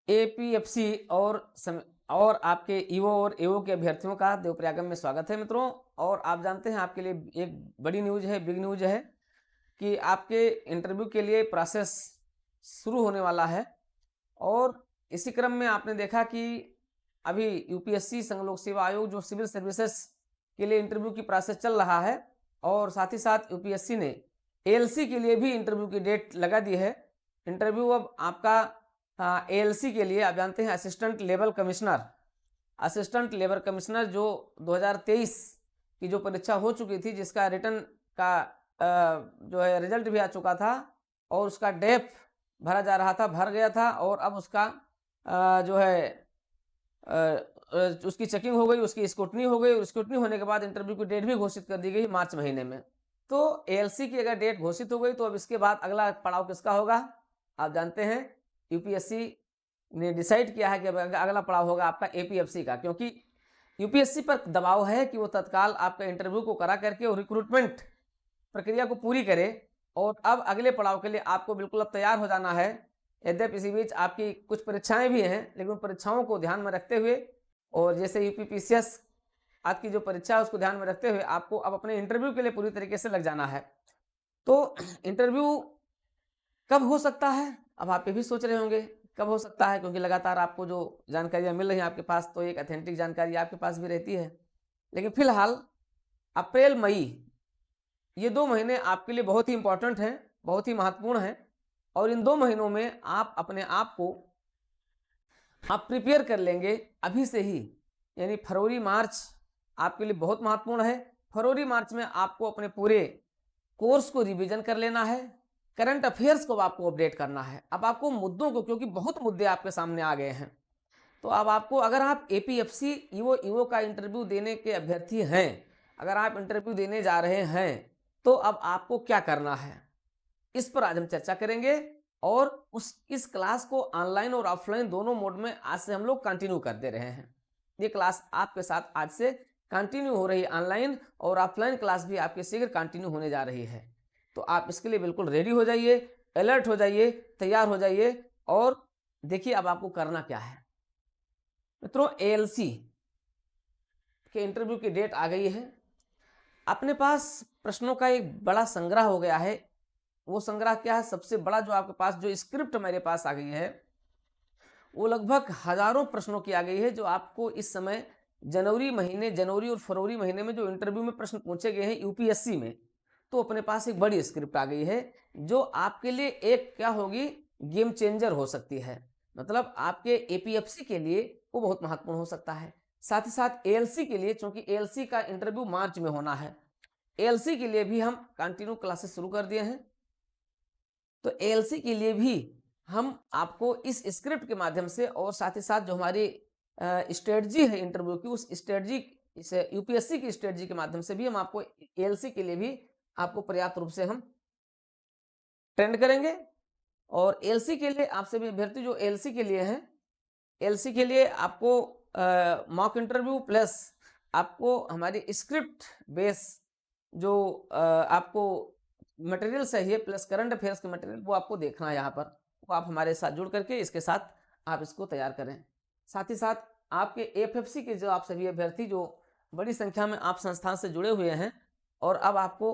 APFC और आपके EO और एओ के अभ्यर्थियों का देवप्रयागम में स्वागत है मित्रों। और आप जानते हैं आपके लिए एक बड़ी न्यूज है, बिग न्यूज है कि आपके इंटरव्यू के लिए प्रोसेस शुरू होने वाला है। और इसी क्रम में आपने देखा कि अभी यूपीएससी संघ लोक सेवा आयोग जो सिविल सर्विसेज के लिए इंटरव्यू की प्रोसेस चल रहा है, और साथ ही साथ यूपीएससी ने एएलसी के लिए भी इंटरव्यू की डेट लगा दी है। इंटरव्यू अब आपका एएलसी के लिए आप जानते हैं असिस्टेंट लेबर कमिश्नर जो 2023 की जो परीक्षा हो चुकी थी, जिसका रिटर्न का जो है रिजल्ट भी आ चुका था और उसका डेफ भरा जा रहा था, भर गया था। और अब उसका जो है उसकी चेकिंग हो गई, उसकी स्क्रूटनी हो गई। स्क्रूटनी होने के बाद इंटरव्यू की डेट भी घोषित कर दी गई मार्च महीने में। तो एएलसी की अगर डेट घोषित हो गई तो अब इसके बाद अगला पड़ाव किसका होगा? आप जानते हैं यूपीएससी ने डिसाइड किया है कि अगला पड़ाव होगा आपका एपीएफसी का, क्योंकि यूपीएससी पर दबाव है कि वो तत्काल आपका इंटरव्यू को करा करके और रिक्रूटमेंट प्रक्रिया को पूरी करे। और अब अगले पड़ाव के लिए आपको बिल्कुल अब तैयार हो जाना है। यद्यपि इसी बीच आपकी कुछ परीक्षाएं भी हैं, लेकिन उन परीक्षाओं को ध्यान में रखते हुए और जैसे यूपीपीसीएस आज की जो परीक्षा है उसको ध्यान में रखते हुए आपको अब अपने इंटरव्यू के लिए पूरी तरीके से लग जाना है। तो इंटरव्यू कब हो सकता है? अब आप ये भी सोच रहे होंगे कब हो सकता है, क्योंकि लगातार आपको जो जानकारियां मिल रही हैं आपके पास, तो एक ऑथेंटिक जानकारी आपके पास भी रहती है। लेकिन फिलहाल अप्रैल मई ये 2 महीने आपके लिए बहुत ही इंपॉर्टेंट हैं, बहुत ही महत्वपूर्ण हैं। और इन 2 महीनों में आप अपने आप को आप प्रिपेयर कर लेंगे अभी से ही। यानी फरवरी मार्च आपके लिए बहुत महत्वपूर्ण है। फरवरी मार्च में आपको अपने पूरे कोर्स को रिवीजन कर लेना है, करंट अफेयर्स को आपको अपडेट करना है। अब आपको मुद्दों को, क्योंकि बहुत मुद्दे आपके सामने आ गए हैं, तो अब आपको, अगर आप एपीएफसी ईओ का इंटरव्यू देने के अभ्यर्थी हैं, अगर आप इंटरव्यू देने जा रहे हैं, तो अब आपको क्या करना है इस पर आज हम चर्चा करेंगे। और इस क्लास को ऑनलाइन और ऑफलाइन दोनों मोड में आज से हम लोग कंटिन्यू कर दे रहे हैं। ये क्लास आपके साथ आज से कंटिन्यू हो रही है, ऑनलाइन और ऑफलाइन क्लास भी आपके शीघ्र कंटिन्यू होने जा रही है। तो आप इसके लिए बिल्कुल रेडी हो जाइए, अलर्ट हो जाइए, तैयार हो जाइए। और देखिए अब आपको करना क्या है मित्रों। एएलसी के इंटरव्यू की डेट आ गई है, अपने पास प्रश्नों का एक बड़ा संग्रह हो गया है। वो संग्रह क्या है? सबसे बड़ा जो आपके पास जो स्क्रिप्ट मेरे पास आ गई है वो लगभग हजारों प्रश्नों की आ गई है, जो आपको इस समय जनवरी और फरवरी महीने में जो इंटरव्यू में प्रश्न पूछे गए हैं यूपीएससी में, तो अपने पास एक बड़ी स्क्रिप्ट आ गई है जो आपके लिए एक क्या होगी, गेम चेंजर हो सकती है। मतलब आपके एपीएफसी के लिए वो बहुत महत्वपूर्ण हो सकता है। साथ ही साथ एएलसी के लिए, क्योंकि एएलसी का इंटरव्यू मार्च में होना है, एएलसी के लिए भी हम कंटिन्यू क्लासेस शुरू कर दिए हैं। तो एएलसी के लिए भी हम आपको इस स्क्रिप्ट के माध्यम से और साथ ही साथ जो हमारी स्ट्रेटजी है इंटरव्यू की, उस स्ट्रेटजी, इस यूपीएससी की स्ट्रेटजी के माध्यम से भी हम आपको एएलसी के लिए भी आपको पर्याप्त रूप से हम ट्रेंड करेंगे। और एएलसी के लिए आपसे भी अभ्यर्थी जो एएलसी के लिए हैं, एएलसी के लिए आपको मॉक इंटरव्यू प्लस आपको हमारी स्क्रिप्ट बेस जो आपको मटेरियल चाहिए प्लस करंट अफेयर्स के मटेरियल, वो आपको देखना है यहाँ पर। वो आप हमारे साथ जुड़ करके इसके साथ आप इसको तैयार करें। साथ ही साथ आपके एफएफसी के जो आप सभी अभ्यर्थी जो बड़ी संख्या में आप संस्थान से जुड़े हुए हैं, और अब आपको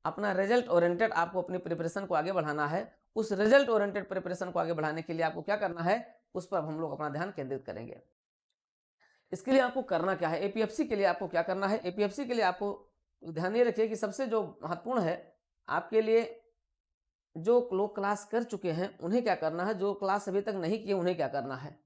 अपना रिजल्ट ओरिएंटेड आपको अपनी प्रिपरेशन को आगे बढ़ाना है। उस रिजल्ट ओरिएंटेड प्रिपरेशन को आगे बढ़ाने के लिए आपको क्या करना है, उस पर हम लोग अपना ध्यान केंद्रित करेंगे। इसके लिए आपको करना क्या है, एपीएफसी के लिए आपको क्या करना है? एपीएफसी के लिए आपको ध्यान ये रखिए कि सबसे जो महत्वपूर्ण है आपके लिए, जो लोग क्लास कर चुके हैं उन्हें क्या करना है, जो क्लास अभी तक नहीं किए उन्हें क्या करना है।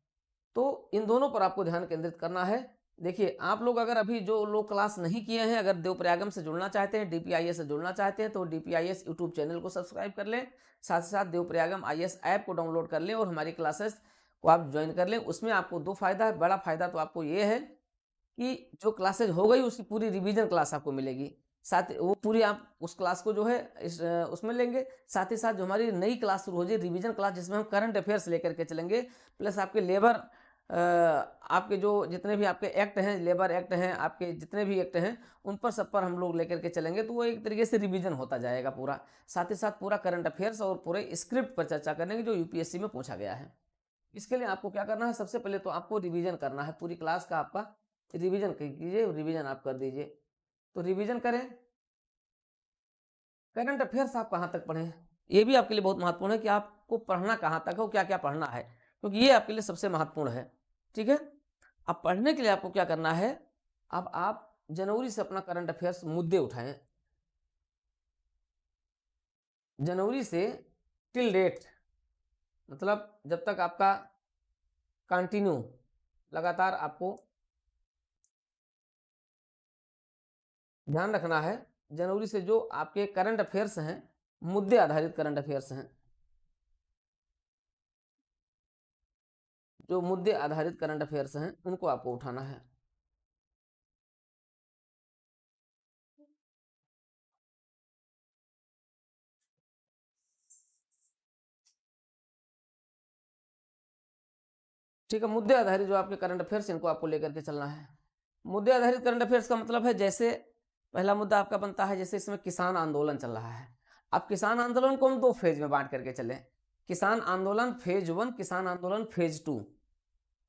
तो इन दोनों पर आपको ध्यान केंद्रित करना है। देखिए आप लोग अगर अभी जो लोग क्लास नहीं किए हैं, अगर देवप्रयागम से जुड़ना चाहते हैं, डीपीआईएस से जुड़ना चाहते हैं, तो डीपीआईएस यूट्यूब चैनल को सब्सक्राइब कर लें। साथ ही साथ देवप्रयागम आईएएस ऐप को डाउनलोड कर लें और हमारी क्लासेस को आप ज्वाइन कर लें। उसमें आपको 2 फायदा है। बड़ा फायदा तो आपको ये है कि जो क्लासेज हो गई उसकी पूरी रिवीजन क्लास आपको मिलेगी, साथ वो पूरी आप उस क्लास को जो है उसमें लेंगे। साथ ही साथ जो हमारी नई क्लास शुरू हो जाए रिवीजन क्लास, जिसमें हम करंट अफेयर्स लेकर के चलेंगे, प्लस आपके लेबर आपके जो जितने भी आपके एक्ट हैं, लेबर एक्ट हैं, आपके जितने भी एक्ट हैं, उन पर सब पर हम लोग लेकर के चलेंगे। तो वो एक तरीके से रिवीजन होता जाएगा पूरा। साथ ही साथ पूरा करंट अफेयर्स और पूरे स्क्रिप्ट पर चर्चा करेंगे जो यूपीएससी में पूछा गया है। इसके लिए आपको क्या करना है, सबसे पहले तो आपको रिवीजन करना है, पूरी क्लास का आपका रिवीजन कीजिए, रिवीजन आप कर दीजिए। तो रिवीजन करें, करंट अफेयर्स आप कहाँ तक पढ़े, ये भी आपके लिए बहुत महत्वपूर्ण है कि आपको पढ़ना कहाँ तक है, क्या क्या पढ़ना है, क्योंकि ये आपके लिए सबसे महत्वपूर्ण है। ठीक है, अब पढ़ने के लिए आपको क्या करना है, अब आप जनवरी से अपना करंट अफेयर्स मुद्दे उठाएं, जनवरी से टिल डेट, मतलब जब तक आपका कंटिन्यू लगातार आपको ध्यान रखना है, जनवरी से जो आपके करंट अफेयर्स हैं, मुद्दे आधारित करंट अफेयर्स हैं, जो मुद्दे आधारित करंट अफेयर्स हैं उनको आपको उठाना है। ठीक है, मुद्दे आधारित जो आपके करंट अफेयर्स इनको आपको लेकर के चलना है। मुद्दे आधारित करंट अफेयर्स का मतलब है, जैसे पहला मुद्दा आपका बनता है, जैसे इसमें किसान आंदोलन चल रहा है। अब किसान आंदोलन को हम दो फेज में बांट करके चले, किसान आंदोलन फेज 1, किसान आंदोलन फेज 2।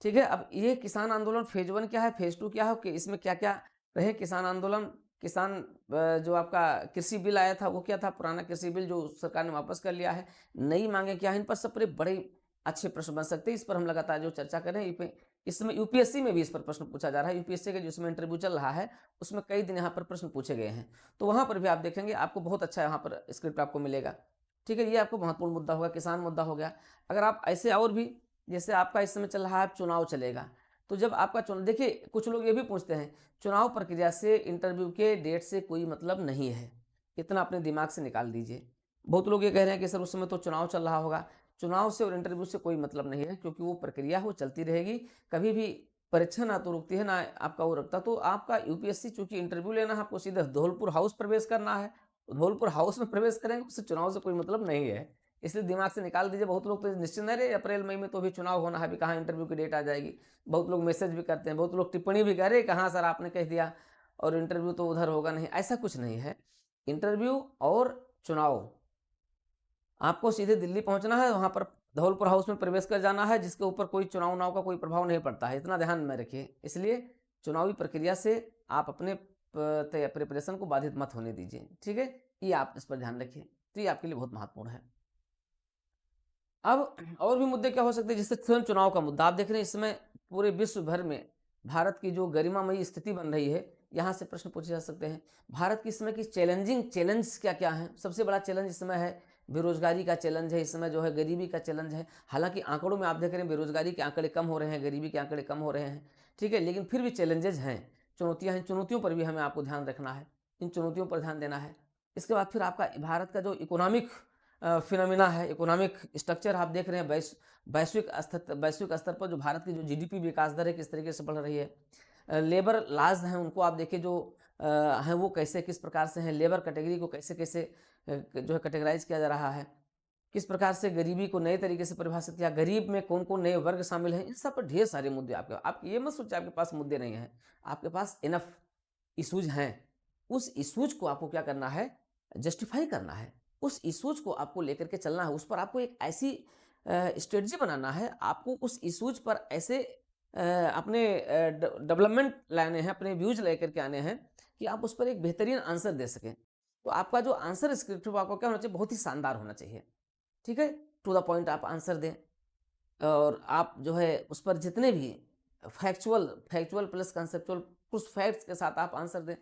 ठीक है, अब ये किसान आंदोलन फेज 1 क्या है, फेज 2 क्या है, कि इसमें क्या क्या रहे। किसान आंदोलन, किसान जो आपका कृषि बिल आया था वो क्या था, पुराना कृषि बिल जो सरकार ने वापस कर लिया है, नई मांगे क्या है, इन पर सब पर बड़े अच्छे प्रश्न बन सकते हैं। इस पर हम लगातार जो चर्चा कर रहे हैं, इसमें यूपीएससी में भी इस पर प्रश्न पूछा जा रहा है, यूपीएससी का जो इसमें इंटरव्यू चल रहा है उसमें कई दिन यहाँ पर प्रश्न पूछे गए हैं, तो वहाँ पर भी आप देखेंगे आपको बहुत अच्छा यहाँ पर स्क्रिप्ट आपको मिलेगा। ठीक है, ये आपको महत्वपूर्ण मुद्दा होगा, किसान मुद्दा हो गया। अगर आप ऐसे और भी, जैसे आपका इस समय चल रहा है चुनाव चलेगा, तो जब आपका चुनाव, देखिए कुछ लोग ये भी पूछते हैं चुनाव प्रक्रिया से इंटरव्यू के डेट से कोई मतलब नहीं है, इतना अपने दिमाग से निकाल दीजिए। बहुत लोग ये कह रहे हैं कि सर उस समय तो चुनाव चल रहा होगा, चुनाव से और इंटरव्यू से कोई मतलब नहीं है, क्योंकि वो प्रक्रिया वो चलती रहेगी, कभी भी परीक्षा ना तो रुकती है ना आपका वो रखता। तो आपका यूपीएससी चूंकि इंटरव्यू लेना है, आपको सीधे धौलपुर हाउस प्रवेश करना है, धौलपुर हाउस में प्रवेश करेंगे, उससे चुनाव से कोई मतलब नहीं है, इसलिए दिमाग से निकाल दीजिए। बहुत लोग तो निश्चिंत है, अप्रैल मई में तो भी चुनाव होना है, अभी कहाँ इंटरव्यू की डेट आ जाएगी। बहुत लोग मैसेज भी करते हैं, बहुत लोग टिप्पणी भी कर रहे कहाँ सर आपने कह दिया और इंटरव्यू तो उधर होगा नहीं, ऐसा कुछ नहीं है। इंटरव्यू और चुनाव, आपको सीधे दिल्ली पहुंचना है, वहां पर धौलपुर हाउस में प्रवेश कर जाना है, जिसके ऊपर कोई चुनाव का कोई प्रभाव नहीं पड़ता है, इतना ध्यान में रखिए। इसलिए चुनावी प्रक्रिया से आप अपने प्रिपरेशन को बाधित मत होने दीजिए। ठीक है, ये आप इस पर ध्यान रखिए, तो ये आपके लिए बहुत महत्वपूर्ण है। अब और भी मुद्दे क्या हो सकते हैं, जैसे स्वयं चुनाव का मुद्दा, आप देख रहे हैं इसमें पूरे विश्व भर में भारत की जो गरिमामयी स्थिति बन रही है, यहाँ से प्रश्न पूछे जा सकते हैं। भारत की इस समय की चैलेंज क्या क्या है, सबसे बड़ा चैलेंज इस समय है बेरोजगारी का चैलेंज है, इस समय जो है गरीबी का चैलेंज है। हालांकि आंकड़ों में आप देख रहे हैं बेरोजगारी के आंकड़े कम हो रहे हैं, गरीबी के आंकड़े कम हो रहे हैं। ठीक है, लेकिन फिर भी चैलेंजेस हैं, चुनौतियां हैं, चुनौतियों पर भी हमें आपको ध्यान रखना है, इन चुनौतियों पर ध्यान देना है। इसके बाद फिर आपका भारत का जो इकोनॉमिक फिनोमिना है, इकोनॉमिक स्ट्रक्चर आप देख रहे हैं, वैश्विक स्तर पर जो भारत की जो जीडीपी विकास दर है किस तरीके से बढ़ रही है। लेबर लाज हैं उनको आप देखिए, जो हैं वो कैसे किस प्रकार से हैं, लेबर कैटेगरी को कैसे कैसे जो है कैटेगराइज किया जा रहा है, किस प्रकार से गरीबी को नए तरीके से परिभाषित किया, गरीब में कौन कौन नए वर्ग शामिल हैं, इन सब पर ढेर सारे मुद्दे आप ये मत सोचिए आपके पास मुद्दे नहीं हैं, आपके पास इनफ इशूज हैं। उस इशूज को आपको क्या करना है, जस्टिफाई करना है, उस इशूज को आपको लेकर के चलना है, उस पर आपको एक ऐसी स्ट्रेटजी बनाना है, आपको उस इशूज पर ऐसे अपने डेवलपमेंट लाने हैं, अपने व्यूज लेकर के आने हैं कि आप उस पर एक बेहतरीन आंसर दे सकें। तो आपका जो आंसर स्क्रिप्ट आपको क्या होना चाहिए, बहुत ही शानदार होना चाहिए। ठीक है, टू द पॉइंट आप आंसर दें, और आप जो है उस पर जितने भी फैक्चुअल प्लस कंसेप्चुअल कुछ फैक्ट्स के साथ आप आंसर दें।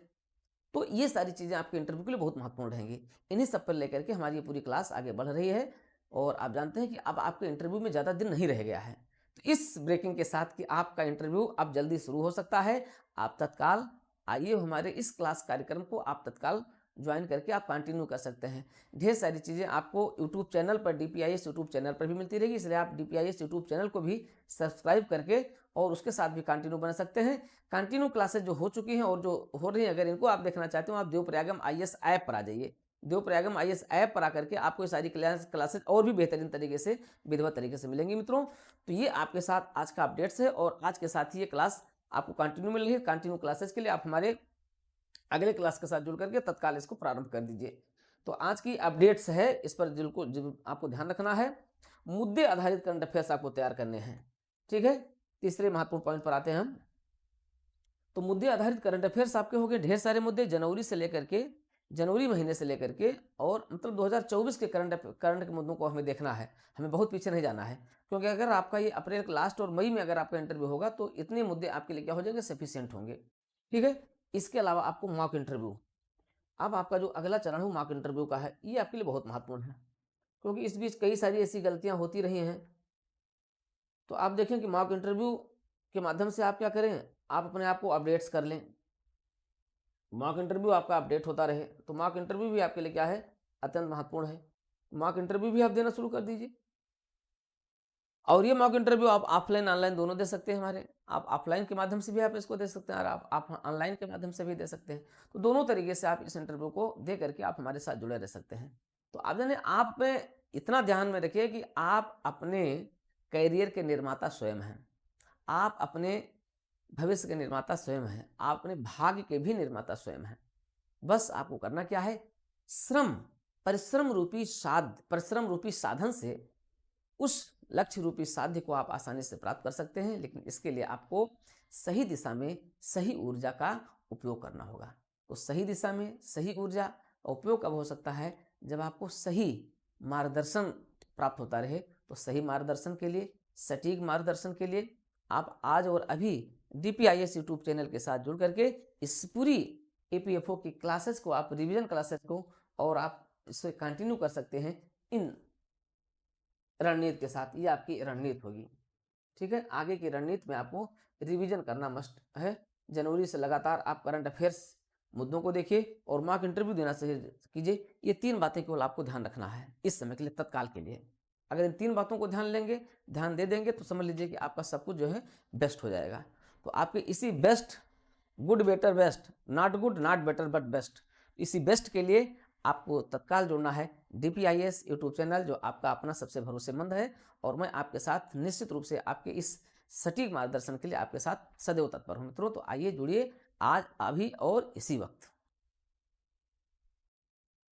तो ये सारी चीज़ें आपके इंटरव्यू के लिए बहुत महत्वपूर्ण रहेंगी। इन्हीं सब पर लेकर के हमारी ये पूरी क्लास आगे बढ़ रही है, और आप जानते हैं कि अब आपके इंटरव्यू में ज़्यादा दिन नहीं रह गया है। तो इस ब्रेकिंग के साथ कि आपका इंटरव्यू अब जल्दी शुरू हो सकता है, आप तत्काल आइए, हमारे इस क्लास कार्यक्रम को आप तत्काल ज्वाइन करके आप कंटिन्यू कर सकते हैं। ढेर सारी चीज़ें आपको यूट्यूब चैनल पर, DPIS यूट्यूब चैनल पर भी मिलती रहेगी, इसलिए आप DPIS यूट्यूब चैनल को भी सब्सक्राइब करके और उसके साथ भी कंटिन्यू बना सकते हैं। कंटिन्यू क्लासेज जो हो चुकी हैं और जो हो रही हैं, अगर इनको आप देखना चाहते हो, आप देवप्रयागम IAS ऐप पर आ जाइए। देवप्रयागम IAS ऐप पर आकर के आपको ये सारी क्लासेज और भी बेहतरीन तरीके से, विधिवत तरीके से मिलेंगी मित्रों। तो ये आपके साथ आज का अपडेट्स है, और आज के साथ ही ये क्लास आपको कंटिन्यू मिल रही है। कंटिन्यू क्लासेज के लिए आप हमारे अगले क्लास के साथ जुड़ करके तत्काल इसको प्रारंभ कर दीजिए। तो आज की अपडेट्स है, इस पर आपको ध्यान रखना है, मुद्दे आधारित करंट अफेयर्स आपको तैयार करने हैं। ठीक है, तीसरे महत्वपूर्ण पॉइंट पर आते हैं हम। तो मुद्दे आधारित करंट अफेयर्स आपके हो गए ढेर सारे मुद्दे, जनवरी महीने से लेकर के और मतलब 2024 के करंट के मुद्दों को हमें देखना है, हमें बहुत पीछे नहीं जाना है, क्योंकि अगर आपका ये अप्रैल के लास्ट और मई में अगर आपका इंटरव्यू होगा तो इतने मुद्दे आपके लिए क्या हो जाएंगे, सफिशिएंट होंगे। ठीक है, इसके अलावा आपको मॉक इंटरव्यू, अब आपका जो अगला चरण है मॉक इंटरव्यू का है, ये आपके लिए बहुत महत्वपूर्ण है, क्योंकि इस बीच कई सारी ऐसी गलतियां होती रही हैं। तो आप देखें कि मॉक इंटरव्यू के माध्यम से आप क्या करें, आप अपने आप को अपडेट्स कर लें, मॉक इंटरव्यू आपका अपडेट होता रहे। तो मॉक इंटरव्यू भी आपके लिए क्या है, अत्यंत महत्वपूर्ण है। मॉक इंटरव्यू भी आप देना शुरू कर दीजिए। और ये मॉक इंटरव्यू आप ऑफलाइन ऑनलाइन दोनों दे सकते हैं हमारे, आप ऑफलाइन के माध्यम से भी आप इसको दे सकते हैं और आप ऑनलाइन के माध्यम से भी दे सकते हैं। तो दोनों तरीके से आप इस इंटरव्यू को दे करके आप हमारे साथ जुड़े रह सकते हैं। तो आप जाने, आप में इतना ध्यान में रखिए कि आप अपने करियर के निर्माता स्वयं हैं, आप अपने भविष्य के निर्माता स्वयं हैं, आप अपने भाग्य के भी निर्माता स्वयं हैं। बस आपको करना क्या है, परिश्रम रूपी साधन से उस लक्ष्य रूपी साध्य को आप आसानी से प्राप्त कर सकते हैं, लेकिन इसके लिए आपको सही दिशा में सही ऊर्जा का उपयोग करना होगा। तो सही दिशा में सही ऊर्जा का उपयोग कब हो सकता है, जब आपको सही मार्गदर्शन प्राप्त होता रहे। तो सही मार्गदर्शन के लिए, सटीक मार्गदर्शन के लिए आप आज और अभी DPIS यूट्यूब चैनल के साथ जुड़ करके इस पूरी APFO की क्लासेस को, आप रिवीजन क्लासेस को, और आप इसे कंटिन्यू कर सकते हैं इन रणनीति के साथ। ये आपकी रणनीति होगी। ठीक है, आगे की रणनीति में आपको रिवीजन करना मस्ट है। जनवरी से लगातार आप करंट अफेयर्स मुद्दों को देखिए और मॉक इंटरव्यू देना सही कीजिए। ये 3 बातें केवल आपको ध्यान रखना है इस समय के लिए, तत्काल के लिए। अगर इन 3 बातों को ध्यान दे देंगे तो समझ लीजिए कि आपका सब कुछ जो है बेस्ट हो जाएगा। तो आपके इसी best, good better best, not good not better but best, इसी बेस्ट के लिए आपको तत्काल जुड़ना है DPIS यूट्यूब चैनल, जो आपका अपना सबसे भरोसेमंद है। और मैं आपके साथ निश्चित रूप से आपके इस सटीक मार्गदर्शन के लिए आपके साथ सदैव तत्पर हूँ मित्रों। तो आइए जुड़िए आज, अभी और इसी वक्त।